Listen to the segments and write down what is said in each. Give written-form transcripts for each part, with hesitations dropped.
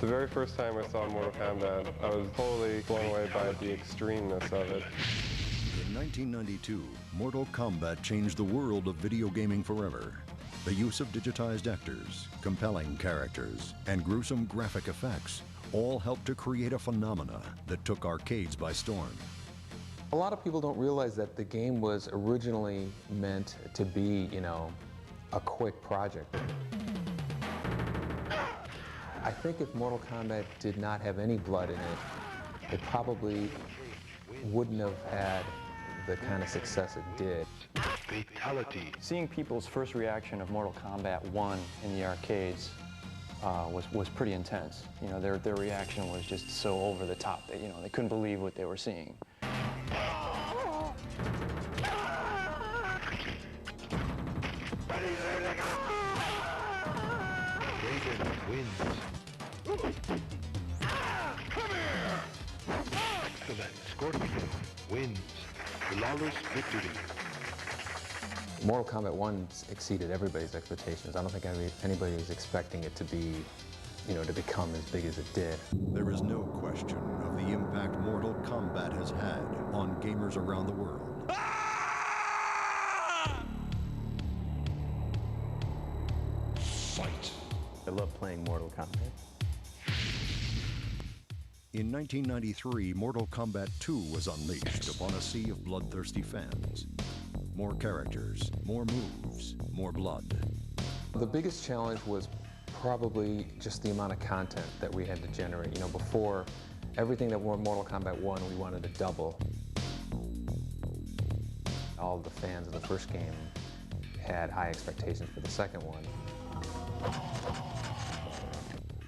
The very first time I saw Mortal Kombat, I was totally blown away by the extremeness of it. In 1992, Mortal Kombat changed the world of video gaming forever. The use of digitized actors, compelling characters, and gruesome graphic effects all helped to create a phenomena that took arcades by storm. A lot of people don't realize that the game was originally meant to be, a quick project. I think if Mortal Kombat did not have any blood in it, it probably wouldn't have had the kind of success it did. Fatality. Seeing people's first reaction of Mortal Kombat 1 in the arcades was pretty intense. Their reaction was just so over the top that, they couldn't believe what they were seeing. Wins. Come here! Excellent. Scorpion wins. Flawless victory. Mortal Kombat 1 exceeded everybody's expectations. I don't think anybody was expecting it to be, to become as big as it did. There is no question of the impact Mortal Kombat has had on gamers around the world. Fight. I love playing Mortal Kombat. In 1993, Mortal Kombat 2 was unleashed upon a sea of bloodthirsty fans. More characters, more moves, more blood. The biggest challenge was probably just the amount of content that we had to generate. Before, everything that were Mortal Kombat 1, we wanted to double. All of the fans of the first game had high expectations for the second one.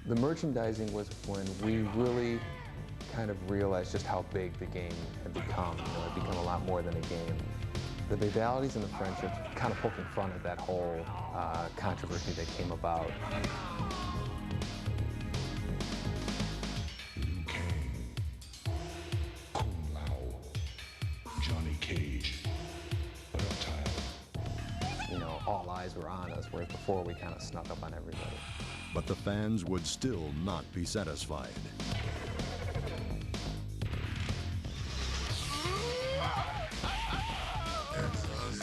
The merchandising was when we really kind of realized just how big the game had become. It had become a lot more than a game. The fatalities and the friendships kind of poking fun at that whole controversy that came about. Liu Kang, Kung Lao, Johnny Cage, Reptile. All eyes were on us, whereas before we kind of snuck up on everybody. But the fans would still not be satisfied. Outstanding.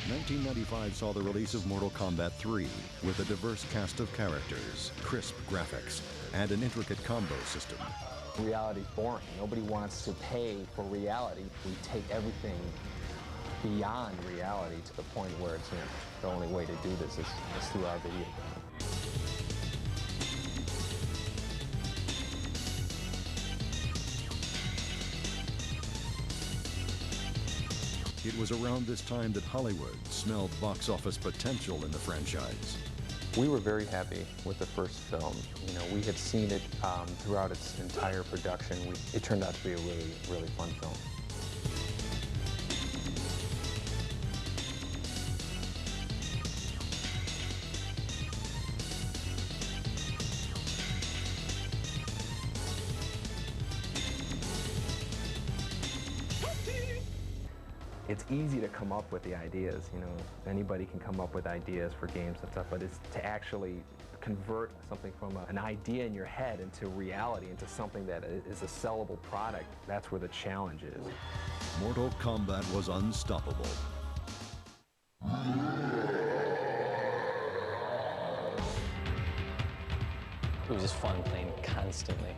1995 saw the release of Mortal Kombat 3 with a diverse cast of characters, crisp graphics, and an intricate combo system. Reality's boring. Nobody wants to pay for reality. We take everything beyond reality to the point where it's the only way to do this is through our video game. It was around this time that Hollywood smelled box office potential in the franchise. We were very happy with the first film. We had seen it throughout its entire production. It turned out to be a really, really fun film. It's easy to come up with the ideas, anybody can come up with ideas for games and stuff, but it's to actually convert something from an idea in your head into reality, into something that is a sellable product. That's where the challenge is. Mortal Kombat was unstoppable. It was just fun playing constantly.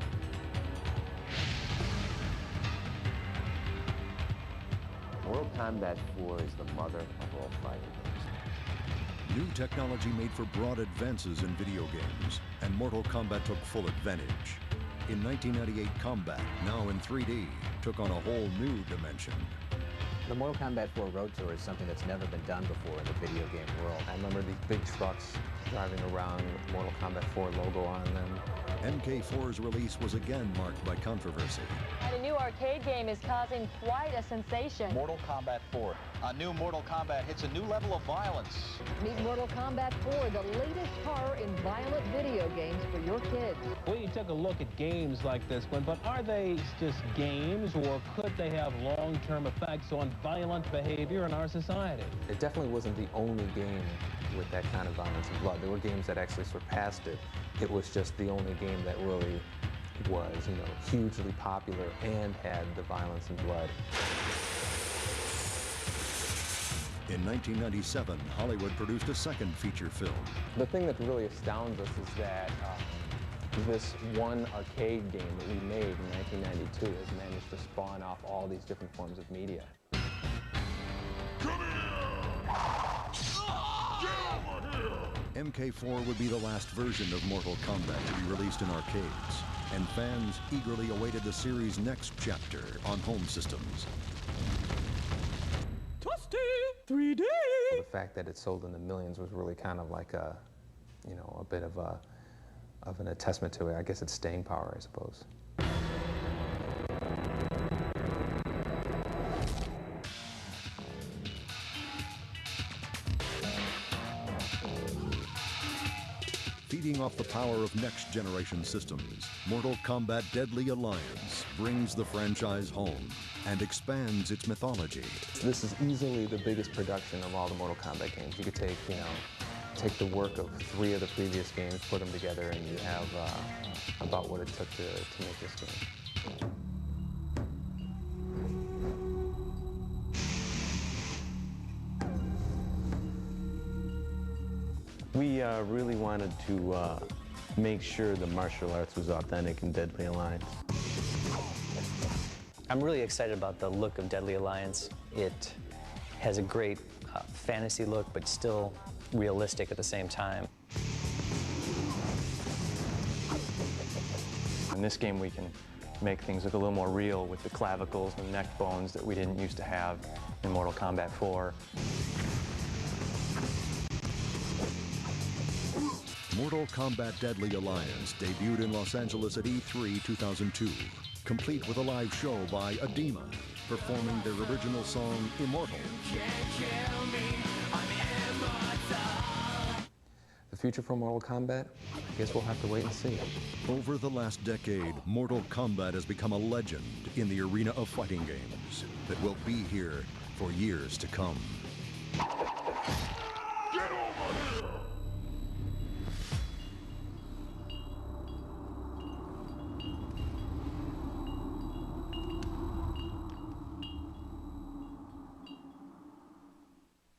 Mortal Kombat 4 is the mother of all fighting games. New technology made for broad advances in video games, and Mortal Kombat took full advantage. In 1998, Combat, now in 3D, took on a whole new dimension. The Mortal Kombat 4 Road Tour is something that's never been done before in the video game world. I remember these big trucks driving around with Mortal Kombat 4 logo on them. MK4's release was again marked by controversy. And a new arcade game is causing quite a sensation. Mortal Kombat 4. A new Mortal Kombat hits a new level of violence. Meet Mortal Kombat 4, the latest horror in violent video games for your kids. Well, you took a look at games like this one, but are they just games, or could they have long-term effects on violent behavior in our society. It definitely wasn't the only game with that kind of violence and blood. There were games that actually surpassed it. It was just the only game that really was, you know, hugely popular and had the violence and blood. In 1997, Hollywood produced a second feature film. The thing that really astounds us is that this one arcade game that we made in 1992 has managed to spawn off all these different forms of media. MK4 would be the last version of Mortal Kombat to be released in arcades, and fans eagerly awaited the series' next chapter on home systems. 3D! The fact that it sold in the millions was really kind of like a, you know, a bit of an attestament to it. I guess it's staying power, I suppose. Feeding off the power of next-generation systems, Mortal Kombat Deadly Alliance brings the franchise home and expands its mythology. This is easily the biggest production of all the Mortal Kombat games. You could take, you know, take the work of 3 of the previous games, put them together, and you have about what it took to make this game. We really wanted to make sure the martial arts was authentic in Deadly Alliance. I'm really excited about the look of Deadly Alliance. It has a great fantasy look, but still realistic at the same time. In this game, we can make things look a little more real with the clavicles and neck bones that we didn't used to have in Mortal Kombat 4. Mortal Kombat Deadly Alliance debuted in Los Angeles at E3 2002, complete with a live show by Adema, performing their original song, Immortal. The future for Mortal Kombat? I guess we'll have to wait and see. Over the last decade, Mortal Kombat has become a legend in the arena of fighting games that will be here for years to come. Get over here!